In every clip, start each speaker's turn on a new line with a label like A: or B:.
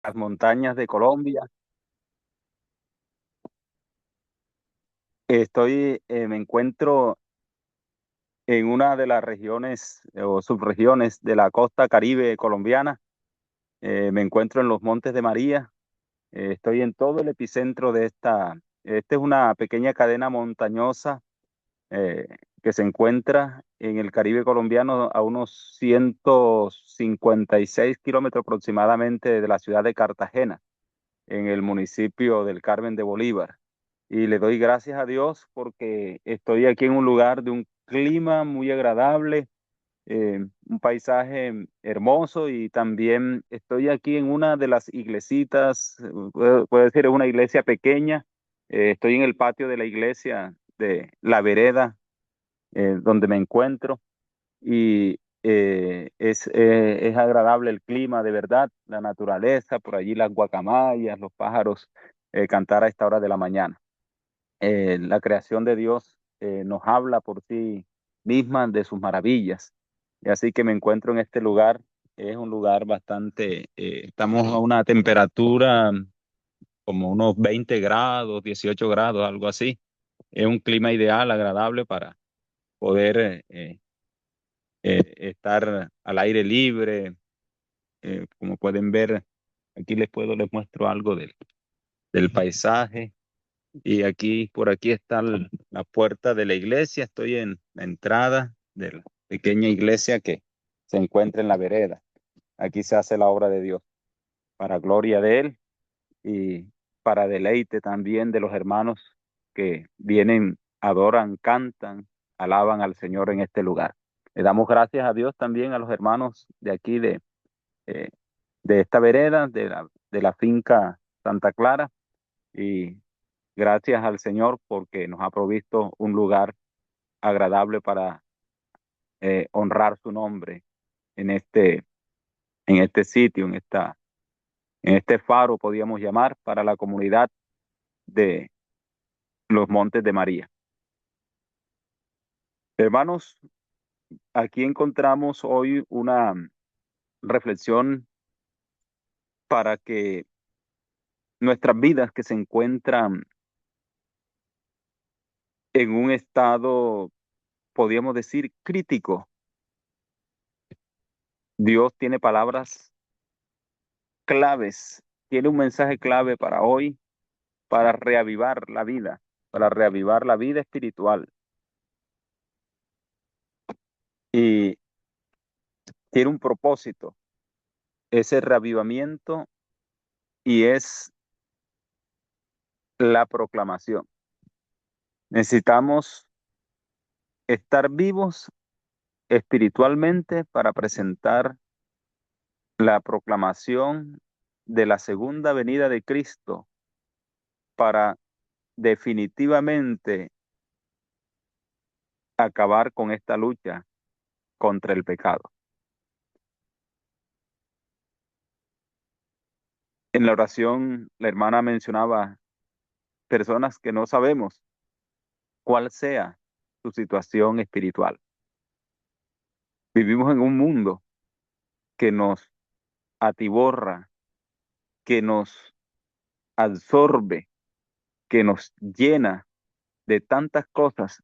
A: las montañas de Colombia. Me encuentro en una de las regiones o subregiones de la costa Caribe colombiana. Me encuentro en los Montes de María. Estoy en todo el epicentro de esta es una pequeña cadena montañosa eh, que se encuentra en el Caribe colombiano a unos 156 kilómetros aproximadamente de la ciudad de Cartagena, en el municipio del Carmen de Bolívar. Y le doy gracias a Dios porque estoy aquí en un lugar de un clima muy agradable, un paisaje hermoso, y también estoy aquí en una de las iglesitas, puede decir, es una iglesia pequeña. Estoy en el patio de la iglesia de La Vereda, donde me encuentro, y es agradable el clima, de verdad, la naturaleza, por allí las guacamayas, los pájaros cantar a esta hora de la mañana. La creación de Dios nos habla por sí misma de sus maravillas. Y así que me encuentro en este lugar. Es un lugar estamos a una temperatura como unos 20 grados, 18 grados, algo así. Es un clima ideal, agradable para poder estar al aire libre. Como pueden ver, aquí les muestro algo del paisaje. Y aquí, por aquí está la puerta de la iglesia. Estoy en la entrada de la pequeña iglesia que se encuentra en la vereda. Aquí se hace la obra de Dios para gloria de Él y para deleite también de los hermanos que vienen, adoran, cantan, alaban al Señor en este lugar. Le damos gracias a Dios también a los hermanos de aquí eh, de esta vereda, de la finca Santa Clara, y gracias al Señor porque nos ha provisto un lugar agradable para honrar su nombre en en este sitio, en este faro, podríamos llamar, para la comunidad de los Montes de María. Hermanos, aquí encontramos hoy una reflexión para que nuestras vidas, que se encuentran en un estado, podríamos decir, crítico, Dios tiene palabras claves, tiene un mensaje clave para hoy, para reavivar la vida, para reavivar la vida espiritual. Y tiene un propósito, ese reavivamiento, y es la proclamación. Necesitamos estar vivos espiritualmente para presentar la proclamación de la segunda venida de Cristo, para definitivamente acabar con esta lucha contra el pecado. En la oración, la hermana mencionaba personas que no sabemos cuál sea su situación espiritual. Vivimos en un mundo que nos atiborra, que nos absorbe, que nos llena de tantas cosas,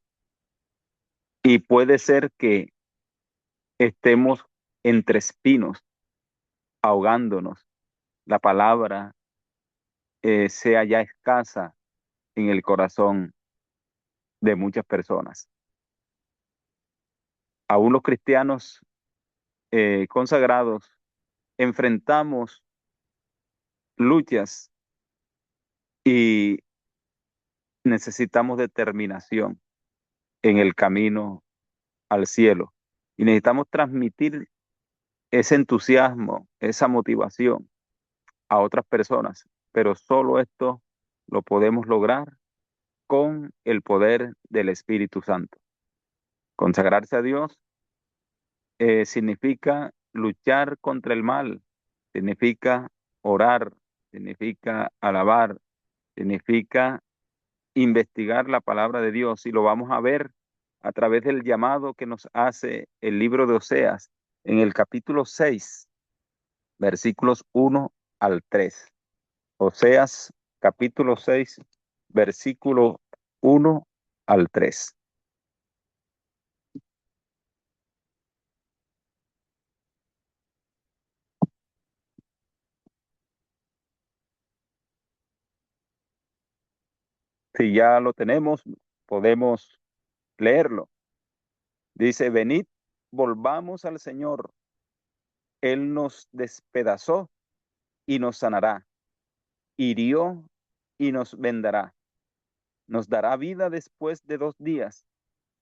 A: y puede ser que estemos entre espinos, ahogándonos. La palabra sea ya escasa en el corazón de muchas personas. Aún los cristianos consagrados enfrentamos luchas y necesitamos determinación en el camino al cielo. Y necesitamos transmitir ese entusiasmo, esa motivación a otras personas. Pero solo esto lo podemos lograr con el poder del Espíritu Santo. Consagrarse a Dios significa luchar contra el mal, significa orar, significa alabar, significa investigar la palabra de Dios, y lo vamos a ver a través del llamado que nos hace el libro de Oseas en el capítulo 6, versículos 1 al 3. Oseas capítulo 6, versículo 1 al 3. Si ya lo tenemos, podemos leerlo. Dice, venid, volvamos al Señor. Él nos despedazó y nos sanará. Hirió y nos vendará. Nos dará vida después de 2 días.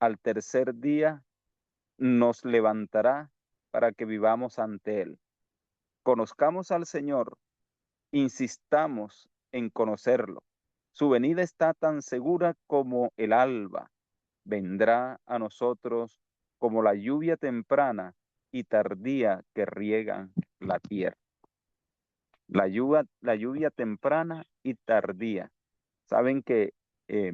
A: Al tercer día nos levantará para que vivamos ante Él. Conozcamos al Señor, insistamos en conocerlo. Su venida está tan segura como el alba. Vendrá a nosotros como la lluvia temprana y tardía que riegan la tierra. La lluvia temprana y tardía. Saben que eh,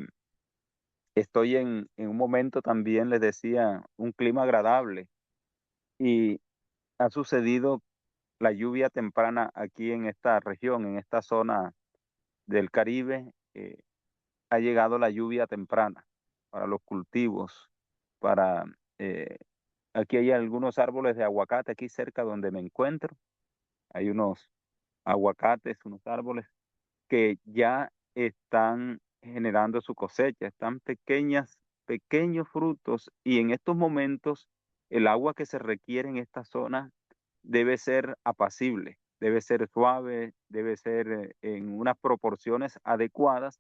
A: estoy en un momento también, les decía, un clima agradable y ha sucedido la lluvia temprana aquí en esta región, en esta zona del Caribe. Ha llegado la lluvia temprana para los cultivos, para... aquí hay algunos árboles de aguacate aquí cerca donde me encuentro. Hay unos aguacates, unos árboles que ya están generando su cosecha, están pequeños frutos y en estos momentos el agua que se requiere en esta zona debe ser apacible, debe ser suave, debe ser en unas proporciones adecuadas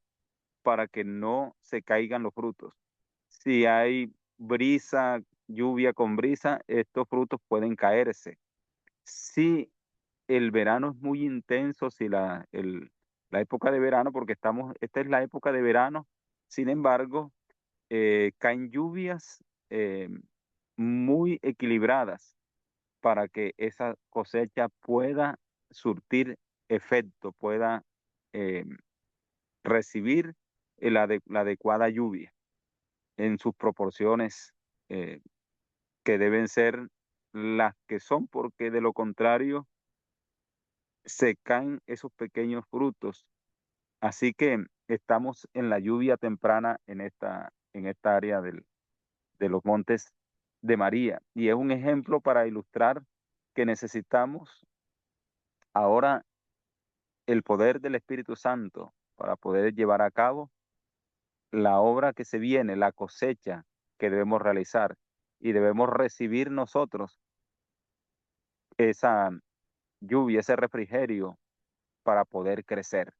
A: para que no se caigan los frutos. Si hay brisa, lluvia con brisa, estos frutos pueden caerse. Si el verano es muy intenso, si la época de verano, porque esta es la época de verano, sin embargo, caen lluvias muy equilibradas para que esa cosecha pueda surtir efecto, pueda eh, recibir la adecuada lluvia en sus proporciones eh, que deben ser las que son, porque de lo contrario se caen esos pequeños frutos. Así que estamos en la lluvia temprana en esta área de los montes de María. Y es un ejemplo para ilustrar que necesitamos ahora el poder del Espíritu Santo para poder llevar a cabo la obra que se viene, la cosecha que debemos realizar. Y debemos recibir nosotros esa lluvia, ese refrigerio para poder crecer.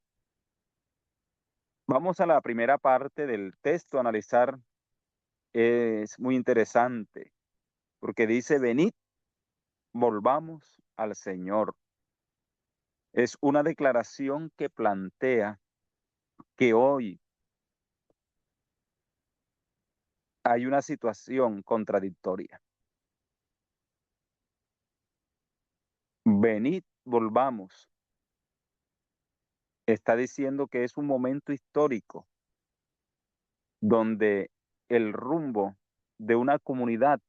A: Vamos a la primera parte del texto, a analizar. Es muy interesante porque dice, venid, volvamos al Señor. Es una declaración que plantea que hoy hay una situación contradictoria. Venid, volvamos. Está diciendo que es un momento histórico donde el rumbo de una comunidad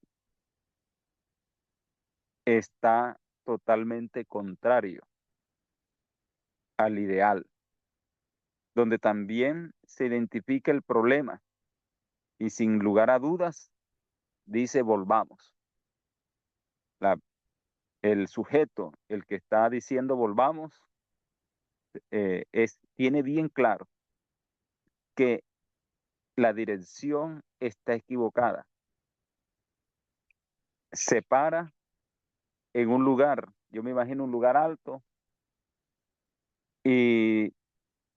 A: está totalmente contrario al ideal, donde también se identifica el problema y sin lugar a dudas dice volvamos. La, el sujeto, el que está diciendo volvamos, tiene bien claro que la dirección está equivocada. Se para en un lugar, yo me imagino un lugar alto, y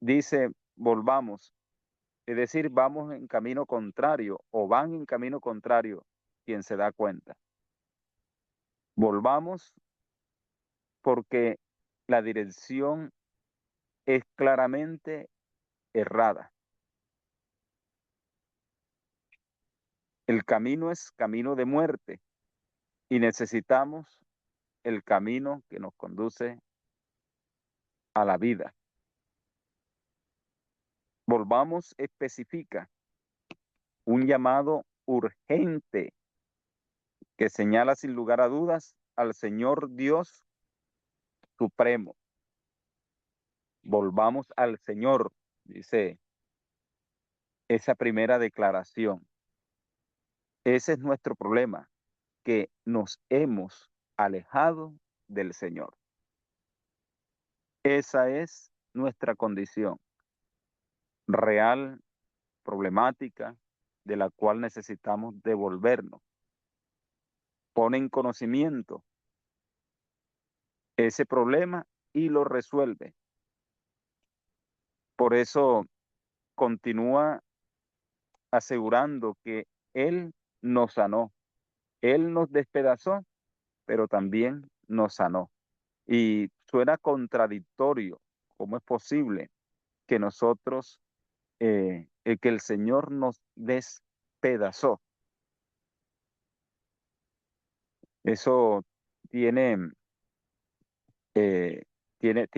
A: dice volvamos, es decir, vamos en camino contrario o van en camino contrario quien se da cuenta. Volvamos porque la dirección es claramente errada. El camino es camino de muerte y necesitamos el camino que nos conduce a la vida. Volvamos especifica un llamado urgente que señala sin lugar a dudas al Señor Dios Supremo, volvamos al Señor, dice esa primera declaración. Ese es nuestro problema, que nos hemos alejado del Señor. Esa es nuestra condición real, problemática, de la cual necesitamos devolvernos. Pone en conocimiento ese problema y lo resuelve. Por eso continúa asegurando que Él nos sanó. Él nos despedazó, pero también nos sanó. Y suena contradictorio. ¿Cómo es posible que nosotros, que el Señor nos despedazó? Eso tiene, eh, tiene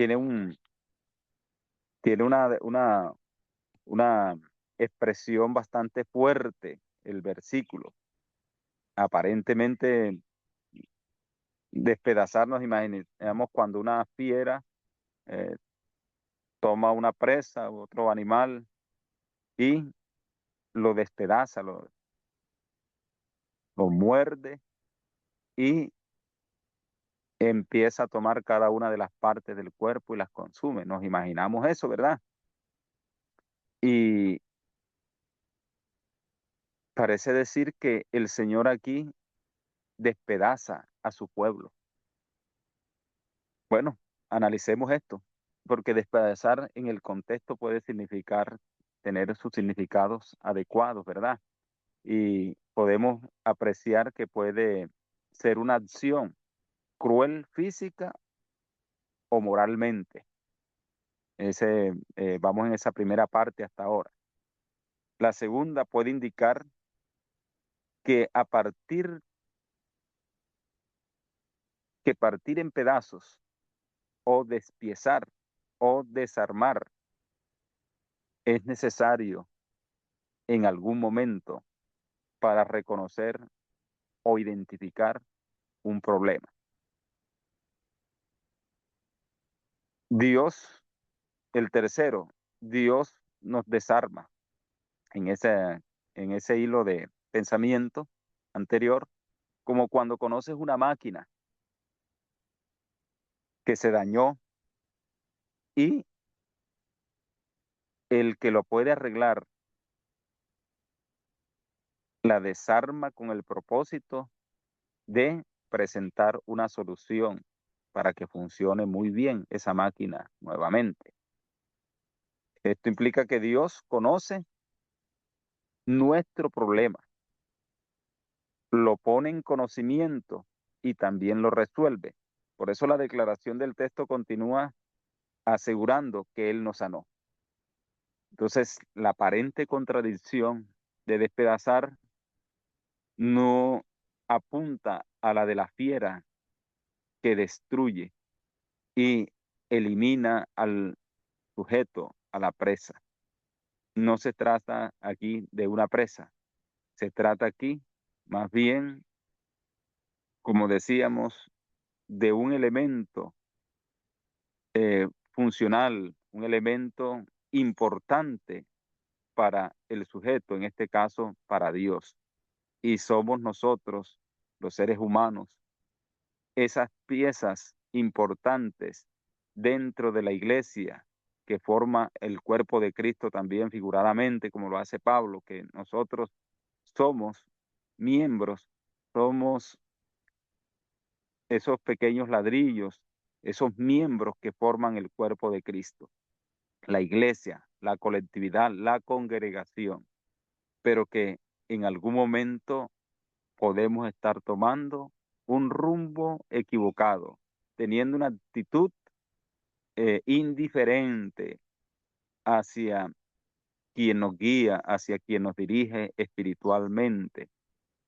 A: tiene una expresión bastante fuerte, el versículo. Aparentemente, despedazarnos, imaginamos cuando una fiera eh, toma una presa u otro animal y lo despedaza, lo muerde y empieza a tomar cada una de las partes del cuerpo y las consume. Nos imaginamos eso, ¿verdad? Y parece decir que el Señor aquí despedaza a su pueblo. Bueno, analicemos esto, porque despedazar en el contexto puede significar tener sus significados adecuados, ¿verdad? Y podemos apreciar que puede ser una acción cruel física o moralmente. Vamos en esa primera parte hasta ahora. La segunda puede indicar que partir en pedazos o despiezar o desarmar es necesario en algún momento para reconocer o identificar un problema. Dios, el tercero, Dios nos desarma en ese hilo de pensamiento anterior, como cuando conoces una máquina que se dañó y el que lo puede arreglar la desarma con el propósito de presentar una solución para que funcione muy bien esa máquina nuevamente. Esto implica que Dios conoce nuestro problema, lo pone en conocimiento y también lo resuelve. Por eso la declaración del texto continúa asegurando que Él nos sanó. Entonces, la aparente contradicción de despedazar no apunta a la de la fiera que destruye y elimina al sujeto, a la presa. No se trata aquí de una presa, se trata aquí más bien, como decíamos, de un elemento funcional, un elemento importante para el sujeto, en este caso para Dios. Y somos nosotros, los seres humanos, esas piezas importantes dentro de la iglesia que forma el cuerpo de Cristo también figuradamente, como lo hace Pablo, que nosotros somos miembros, somos esos pequeños ladrillos, esos miembros que forman el cuerpo de Cristo, la iglesia, la colectividad, la congregación, pero que en algún momento podemos estar tomando un rumbo equivocado, teniendo una actitud indiferente hacia quien nos guía, hacia quien nos dirige espiritualmente,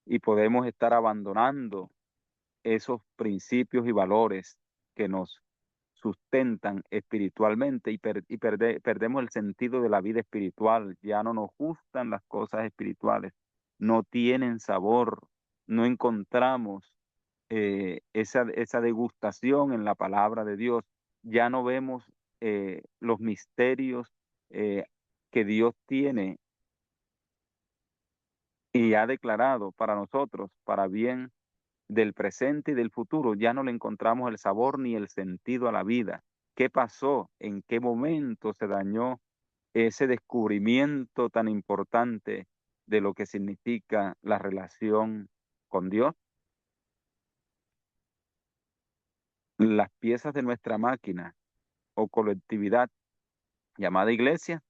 A: y podemos estar abandonando esos principios y valores que nos sustentan espiritualmente perdemos el sentido de la vida espiritual. Ya no nos gustan las cosas espirituales, no tienen sabor, no encontramos esa degustación en la palabra de Dios. Ya no vemos los misterios que Dios tiene y ha declarado para nosotros, para bien del presente y del futuro, ya no le encontramos el sabor ni el sentido a la vida. ¿Qué pasó? ¿En qué momento se dañó ese descubrimiento tan importante de lo que significa la relación con Dios? Las piezas de nuestra máquina o colectividad llamada iglesia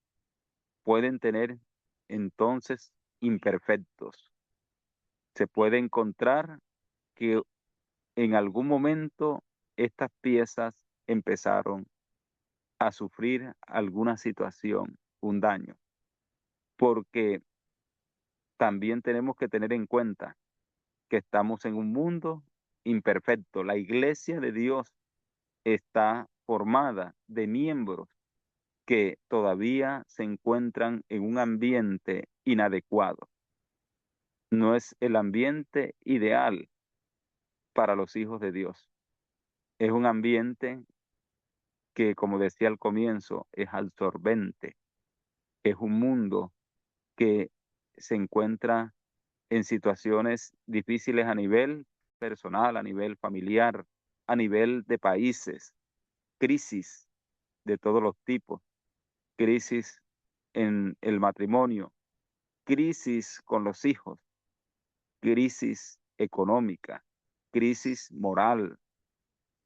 A: pueden tener entonces imperfectos. Se puede encontrar que en algún momento estas piezas empezaron a sufrir alguna situación, un daño, porque también tenemos que tener en cuenta que estamos en un mundo imperfecto. La iglesia de Dios está formada de miembros que todavía se encuentran en un ambiente inadecuado. No es el ambiente ideal para los hijos de Dios. Es un ambiente que, como decía al comienzo, es absorbente. Es un mundo que se encuentra en situaciones difíciles a nivel personal, a nivel familiar, a nivel de países, crisis de todos los tipos, crisis en el matrimonio, crisis con los hijos, crisis económica, crisis moral,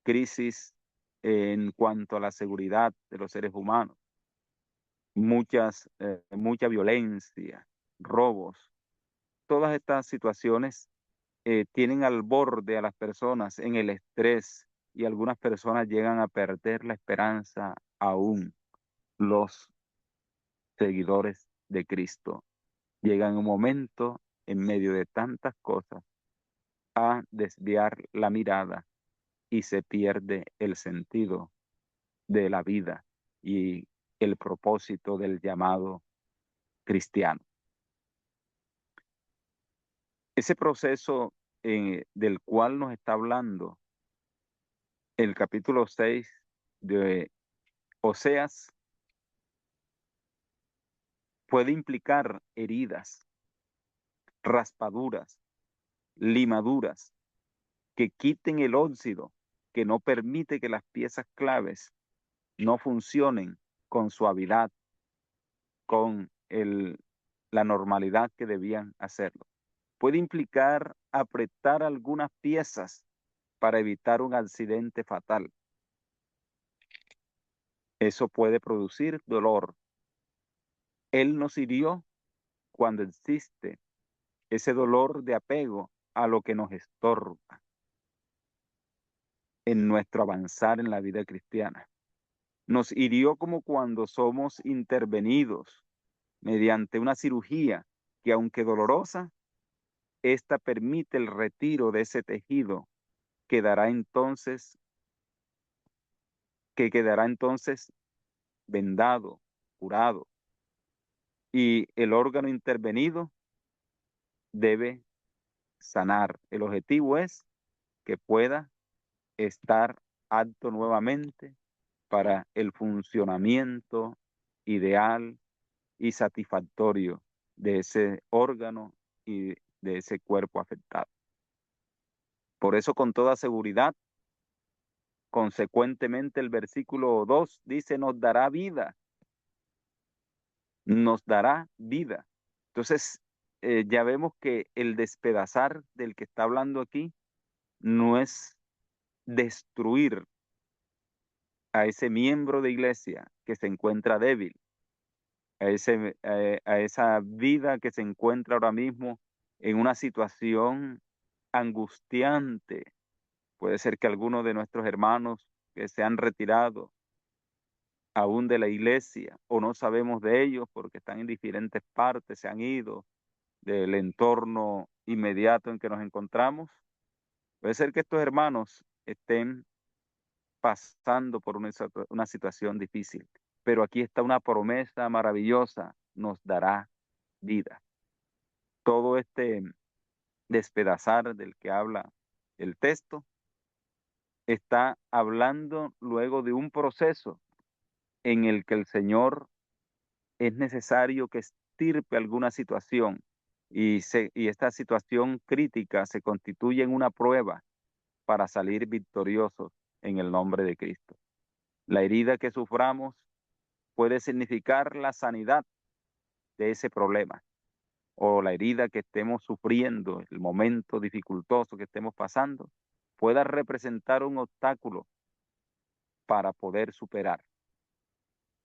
A: crisis en cuanto a la seguridad de los seres humanos, mucha violencia, robos. Todas estas situaciones tienen al borde a las personas en el estrés y algunas personas llegan a perder la esperanza aún. Los seguidores de Cristo llegan un momento en medio de tantas cosas a desviar la mirada y se pierde el sentido de la vida y el propósito del llamado cristiano. Ese proceso del cual nos está hablando el capítulo 6 de Oseas puede implicar heridas, raspaduras, limaduras que quiten el óxido que no permite que las piezas claves no funcionen con suavidad, con la normalidad que debían hacerlo. Puede implicar apretar algunas piezas para evitar un accidente fatal. Eso puede producir dolor. Él nos hirió cuando existe ese dolor de apego a lo que nos estorba en nuestro avanzar en la vida cristiana. Nos hirió como cuando somos intervenidos mediante una cirugía que, aunque dolorosa, esta permite el retiro de ese tejido quedará entonces, que quedará entonces vendado, curado, y el órgano intervenido debe sanar. El objetivo es que pueda estar apto nuevamente para el funcionamiento ideal y satisfactorio de ese órgano y de ese cuerpo afectado. Por eso, con toda seguridad, consecuentemente el versículo 2 dice, nos dará vida, nos dará vida. Entonces, ya vemos que el despedazar del que está hablando aquí no es destruir a ese miembro de iglesia que se encuentra débil, a esa vida que se encuentra ahora mismo en una situación angustiante. Puede ser que algunos de nuestros hermanos que se han retirado aún de la iglesia o no sabemos de ellos porque están en diferentes partes, se han ido del entorno inmediato en que nos encontramos. Puede ser que estos hermanos estén pasando por una situación difícil, pero aquí está una promesa maravillosa, nos dará vida. Todo este despedazar del que habla el texto está hablando luego de un proceso en el que el Señor es necesario que estirpe alguna situación y esta situación crítica se constituye en una prueba para salir victoriosos en el nombre de Cristo. La herida que suframos puede significar la sanidad de ese problema, o la herida que estemos sufriendo, el momento dificultoso que estemos pasando, pueda representar un obstáculo para poder superar.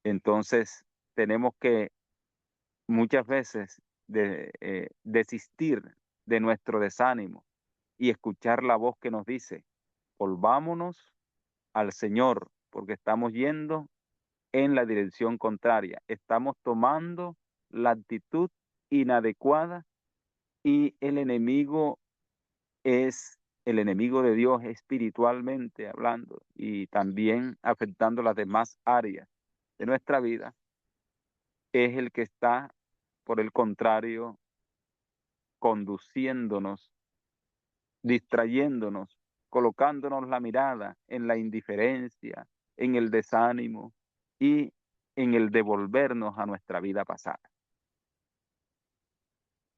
A: Entonces, tenemos que muchas veces desistir de nuestro desánimo y escuchar la voz que nos dice, volvámonos al Señor, porque estamos yendo en la dirección contraria, estamos tomando la actitud inadecuada y el enemigo de Dios espiritualmente hablando y también afectando las demás áreas de nuestra vida, es el que está, por el contrario, conduciéndonos, distrayéndonos, colocándonos la mirada en la indiferencia, en el desánimo y en el devolvernos a nuestra vida pasada.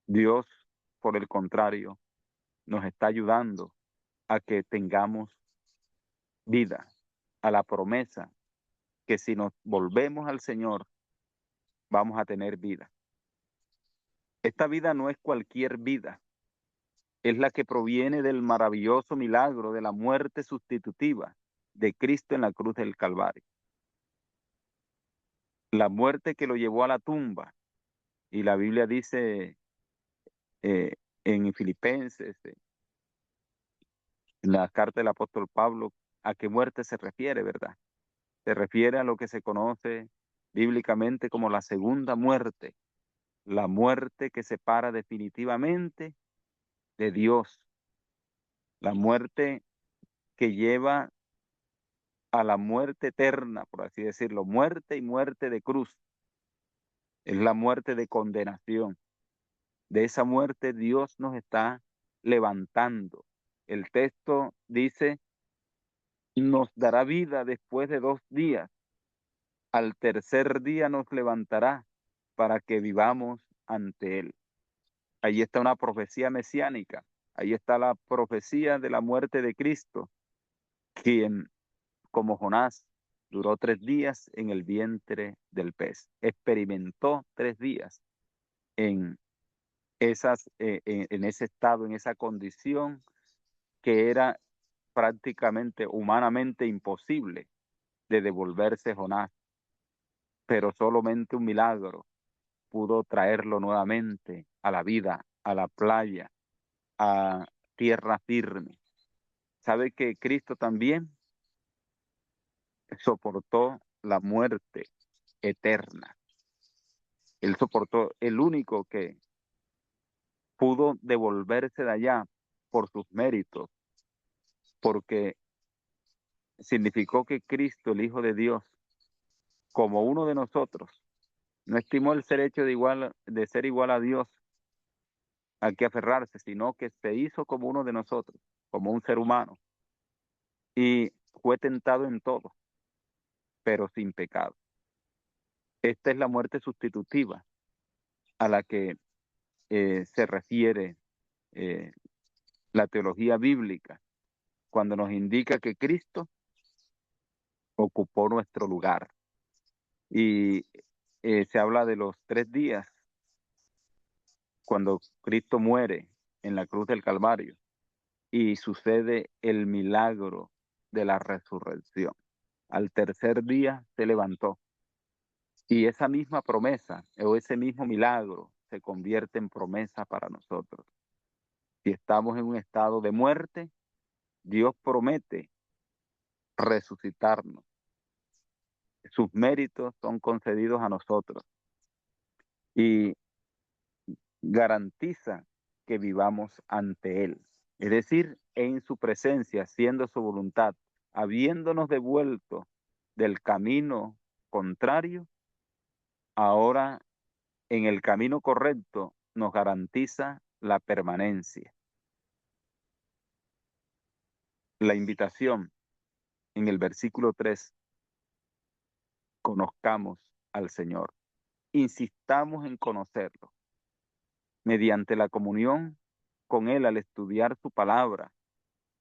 A: Dios, por el contrario, nos está ayudando a que tengamos vida, a la promesa que si nos volvemos al Señor, vamos a tener vida. Esta vida no es cualquier vida, es la que proviene del maravilloso milagro de la muerte sustitutiva de Cristo en la cruz del Calvario. La muerte que lo llevó a la tumba. Y la Biblia dice eh, en Filipenses, en la carta del apóstol Pablo, a qué muerte se refiere, ¿verdad? Se refiere a lo que se conoce bíblicamente como la segunda muerte, la muerte que separa definitivamente de Dios, la muerte que lleva a la muerte eterna, por así decirlo, muerte y muerte de cruz, es la muerte de condenación. De esa muerte Dios nos está levantando. El texto dice, nos dará vida después de 2 días. Al tercer día nos levantará para que vivamos ante Él. Ahí está una profecía mesiánica. Ahí está la profecía de la muerte de Cristo, quien, como Jonás, duró 3 días en el vientre del pez. Experimentó 3 días en en ese estado, en esa condición que era prácticamente humanamente imposible de devolverse Jonás, pero solamente un milagro pudo traerlo nuevamente a la vida, a la playa, a tierra firme. ¿Sabe que Cristo también soportó la muerte eterna? Él soportó, el único que pudo devolverse de allá por sus méritos, porque significó que Cristo, el Hijo de Dios, como uno de nosotros, no estimó el ser hecho de ser igual a Dios, a que aferrarse, sino que se hizo como uno de nosotros, como un ser humano, y fue tentado en todo, pero sin pecado. Esta es la muerte sustitutiva a la que se refiere eh, la teología bíblica, cuando nos indica que Cristo ocupó nuestro lugar. Y se habla de los 3 días cuando Cristo muere en la cruz del Calvario y sucede el milagro de la resurrección. Al tercer día se levantó y esa misma promesa o ese mismo milagro se convierte en promesa para nosotros. Si estamos en un estado de muerte, Dios promete resucitarnos. Sus méritos son concedidos a nosotros y garantiza que vivamos ante Él. Es decir, en su presencia, siendo su voluntad, habiéndonos devuelto del camino contrario, ahora en el camino correcto nos garantiza la permanencia. La invitación en el versículo 3 conozcamos al Señor. Insistamos en conocerlo mediante la comunión con Él al estudiar su palabra,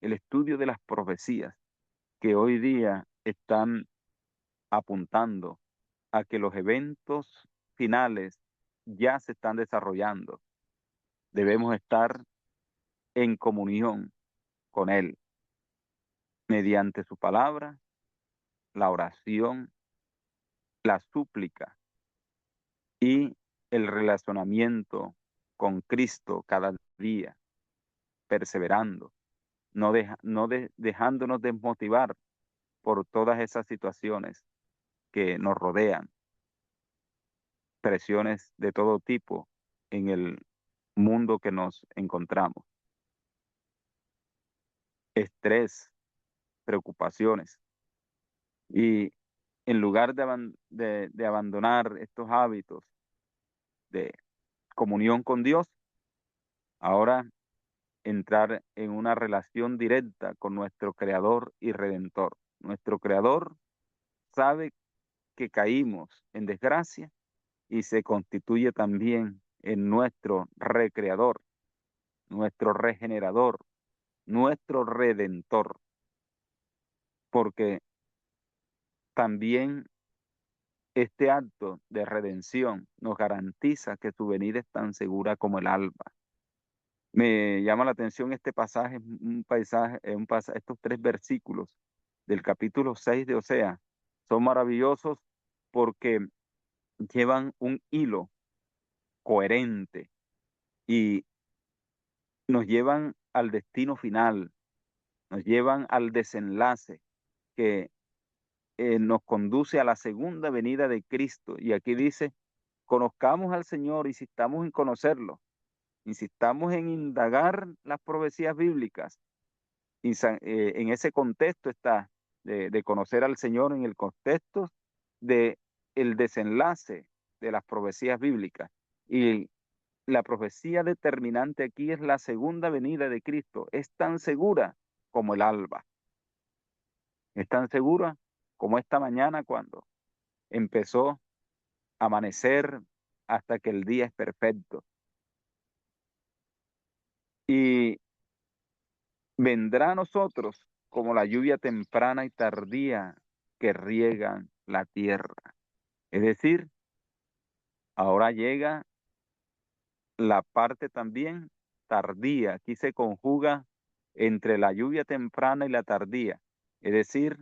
A: el estudio de las profecías que hoy día están apuntando a que los eventos finales ya se están desarrollando. Debemos estar en comunión con Él mediante su palabra, la oración, la súplica y el relacionamiento con Cristo cada día, perseverando, dejándonos desmotivar por todas esas situaciones que nos rodean, presiones de todo tipo en el mundo que nos encontramos, estrés, preocupaciones. Y en lugar de abandonar estos hábitos de comunión con Dios, ahora entrar en una relación directa con nuestro Creador y Redentor. Nuestro Creador sabe que caímos en desgracia y se constituye también en nuestro recreador, nuestro regenerador, nuestro redentor, porque también este acto de redención nos garantiza que su venida es tan segura como el alba. Me llama la atención este pasaje, estos 3 versículos del capítulo 6 de Osea. Son maravillosos porque llevan un hilo coherente y nos llevan al destino final, nos llevan al desenlace que nos conduce a la segunda venida de Cristo. Y aquí dice, conozcamos al Señor, insistamos en conocerlo, insistamos en indagar las profecías bíblicas. En ese contexto está de conocer al Señor, en el contexto de el desenlace de las profecías bíblicas. Y la profecía determinante aquí es la segunda venida de Cristo. Es tan segura como el alba. Es tan segura como esta mañana cuando empezó a amanecer hasta que el día es perfecto. Y vendrá a nosotros como la lluvia temprana y tardía que riegan la tierra. Es decir, ahora llega la parte también tardía. Aquí se conjuga entre la lluvia temprana y la tardía. Es decir,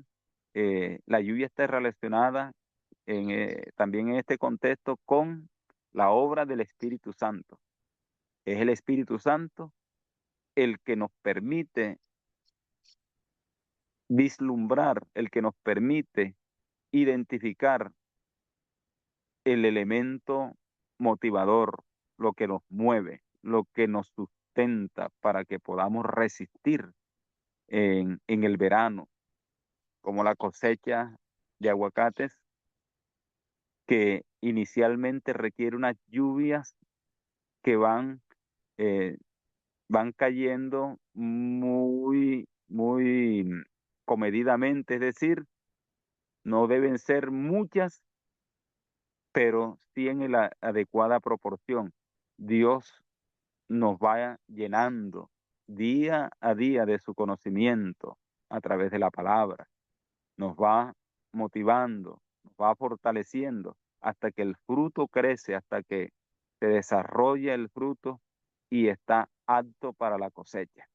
A: la lluvia está relacionada también en este contexto con la obra del Espíritu Santo. Es el Espíritu Santo el que nos permite vislumbrar, el que nos permite identificar el elemento motivador, lo que nos mueve, lo que nos sustenta para que podamos resistir en el verano, como la cosecha de aguacates, que inicialmente requiere unas lluvias que eh, van cayendo muy comedidamente, es decir, no deben ser muchas, pero sí en la adecuada proporción. Dios nos va llenando día a día de su conocimiento a través de la palabra. Nos va motivando, nos va fortaleciendo hasta que el fruto crece, hasta que se desarrolla el fruto y está apto para la cosecha.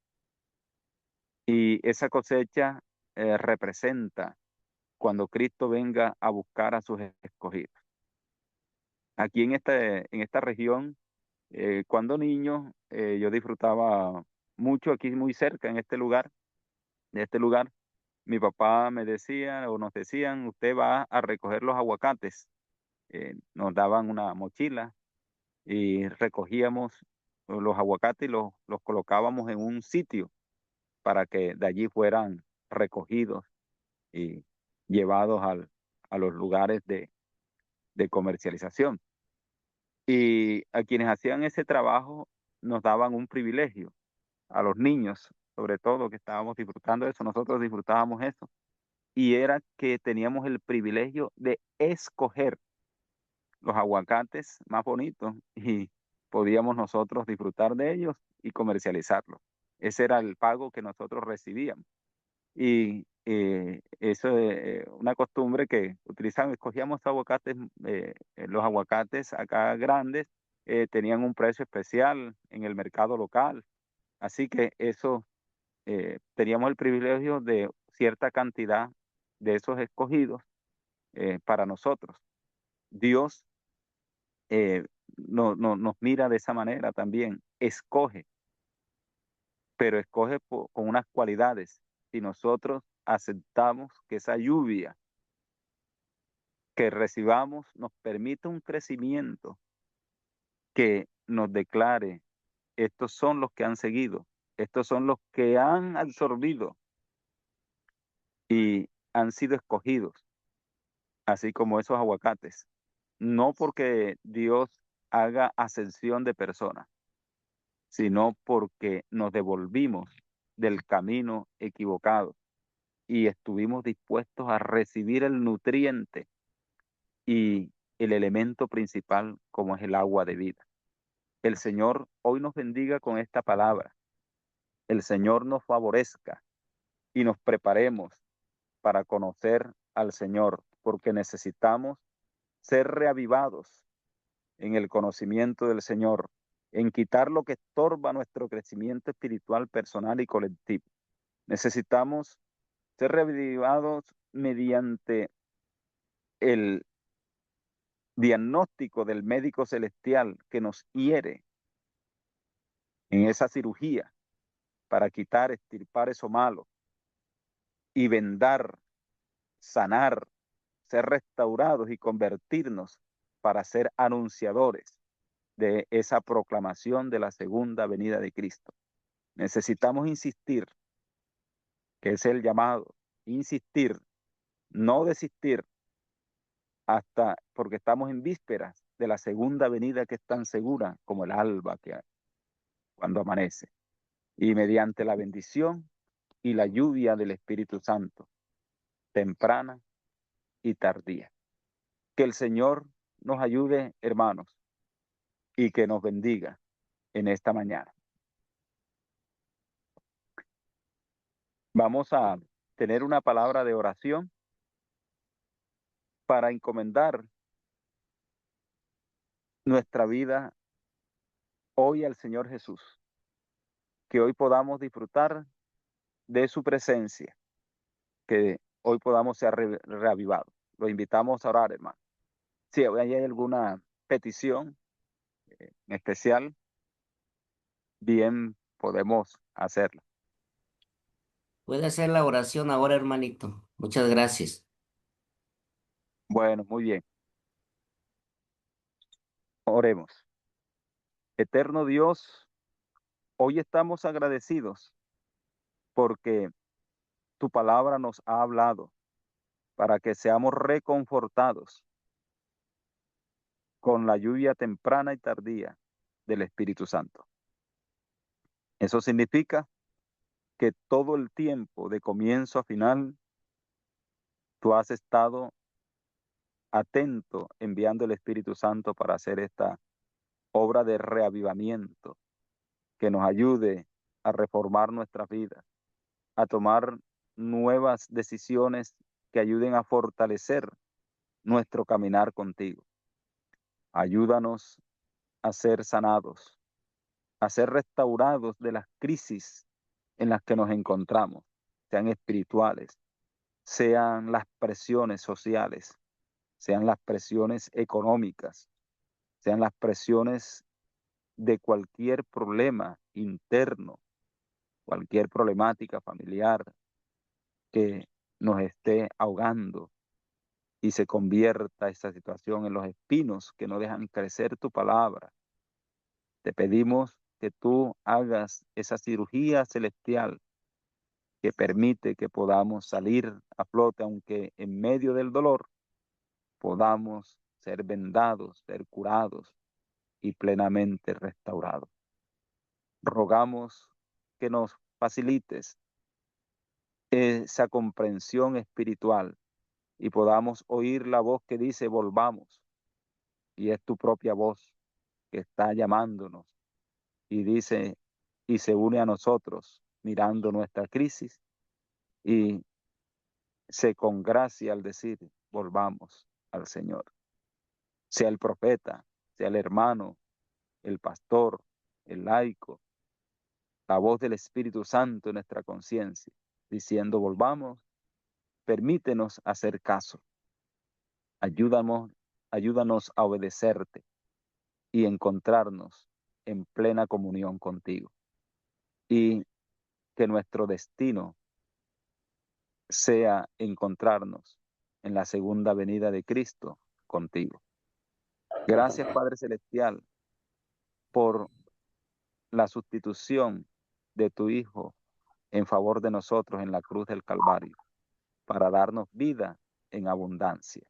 A: Y esa cosecha representa cuando Cristo venga a buscar a sus escogidos. Aquí en esta región, cuando niño, yo disfrutaba mucho aquí muy cerca, de este lugar. Mi papá me decía o nos decían, usted va a recoger los aguacates. Nos daban una mochila y recogíamos los aguacates y los colocábamos en un sitio para que de allí fueran recogidos y llevados a los lugares de comercialización. Y a quienes hacían ese trabajo nos daban un privilegio, a los niños, sobre todo que estábamos disfrutando eso, nosotros disfrutábamos eso, y era que teníamos el privilegio de escoger los aguacates más bonitos y podíamos nosotros disfrutar de ellos y comercializarlos. Ese era el pago que nosotros recibíamos. Y eso es una costumbre que utilizamos, escogíamos aguacates, los aguacates acá grandes tenían un precio especial en el mercado local, así que eso teníamos el privilegio de cierta cantidad de esos escogidos para nosotros. Dios nos mira de esa manera también, escoge, pero escoge con unas cualidades. Si nosotros aceptamos que esa lluvia que recibamos nos permita un crecimiento que nos declare, estos son los que han seguido, estos son los que han absorbido y han sido escogidos, así como esos aguacates. No porque Dios haga ascensión de personas, sino porque nos devolvimos del camino equivocado y estuvimos dispuestos a recibir el nutriente y el elemento principal como es el agua de vida. El Señor hoy nos bendiga con esta palabra. El Señor nos favorezca y nos preparemos para conocer al Señor, porque necesitamos ser reavivados en el conocimiento del Señor, en quitar lo que estorba nuestro crecimiento espiritual, personal y colectivo. Necesitamos ser reavivados mediante el diagnóstico del médico celestial que nos hiere en esa cirugía para quitar, extirpar eso malo y vendar, sanar, ser restaurados y convertirnos para ser anunciadores de esa proclamación de la segunda venida de Cristo. Necesitamos insistir, que es el llamado, insistir, no desistir hasta porque estamos en vísperas de la segunda venida que es tan segura como el alba que cuando amanece. Y mediante la bendición y la lluvia del Espíritu Santo, temprana y tardía. Que el Señor nos ayude, hermanos, y que nos bendiga en esta mañana. Vamos a tener una palabra de oración para encomendar nuestra vida hoy al Señor Jesús. Que hoy podamos disfrutar de su presencia, que hoy podamos ser reavivados. Lo invitamos a orar, hermano. Si hay alguna petición en especial, bien podemos hacerla.
B: Puede hacer la oración ahora, hermanito. Muchas gracias.
A: Bueno, muy bien. Oremos. Eterno Dios, hoy estamos agradecidos porque tu palabra nos ha hablado para que seamos reconfortados con la lluvia temprana y tardía del Espíritu Santo. Eso significa que todo el tiempo, de comienzo a final, tú has estado atento enviando el Espíritu Santo para hacer esta obra de reavivamiento que nos ayude a reformar nuestras vidas, a tomar nuevas decisiones que ayuden a fortalecer nuestro caminar contigo. Ayúdanos a ser sanados, a ser restaurados de las crisis en las que nos encontramos, sean espirituales, sean las presiones sociales, sean las presiones económicas, sean las presiones de cualquier problema interno, cualquier problemática familiar que nos esté ahogando y se convierta esta situación en los espinos que no dejan crecer tu palabra. Te pedimos que tú hagas esa cirugía celestial que permite que podamos salir a flote, aunque en medio del dolor podamos ser vendados, ser curados y plenamente restaurados. Rogamos que nos facilites esa comprensión espiritual y podamos oír la voz que dice volvamos. Y es tu propia voz que está llamándonos y dice y se une a nosotros mirando nuestra crisis y se congracia al decir volvamos al Señor. Sea el profeta, sea el hermano, el pastor, el laico, la voz del Espíritu Santo en nuestra conciencia, diciendo volvamos, permítenos hacer caso, ayúdanos, ayúdanos a obedecerte y encontrarnos en plena comunión contigo. Y que nuestro destino sea encontrarnos en la segunda venida de Cristo contigo. Gracias, Padre Celestial, por la sustitución de tu Hijo en favor de nosotros en la cruz del Calvario, para darnos vida en abundancia.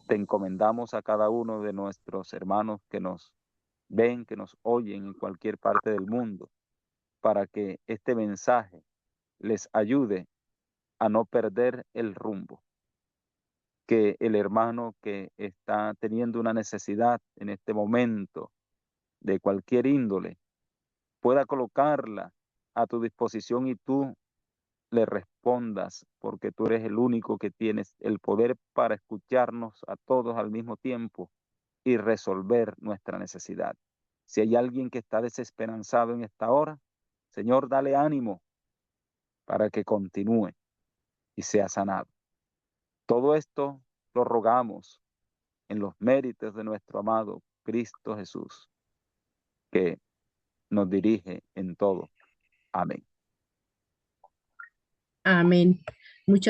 A: Te encomendamos a cada uno de nuestros hermanos que nos ven, que nos oyen en cualquier parte del mundo, para que este mensaje les ayude a no perder el rumbo. Que el hermano que está teniendo una necesidad en este momento de cualquier índole pueda colocarla a tu disposición y tú le respondas, porque tú eres el único que tienes el poder para escucharnos a todos al mismo tiempo y resolver nuestra necesidad. Si hay alguien que está desesperanzado en esta hora, Señor, dale ánimo para que continúe y sea sanado. Todo esto lo rogamos en los méritos de nuestro amado Cristo Jesús, que nos dirige en todo. Amén.
C: Amén.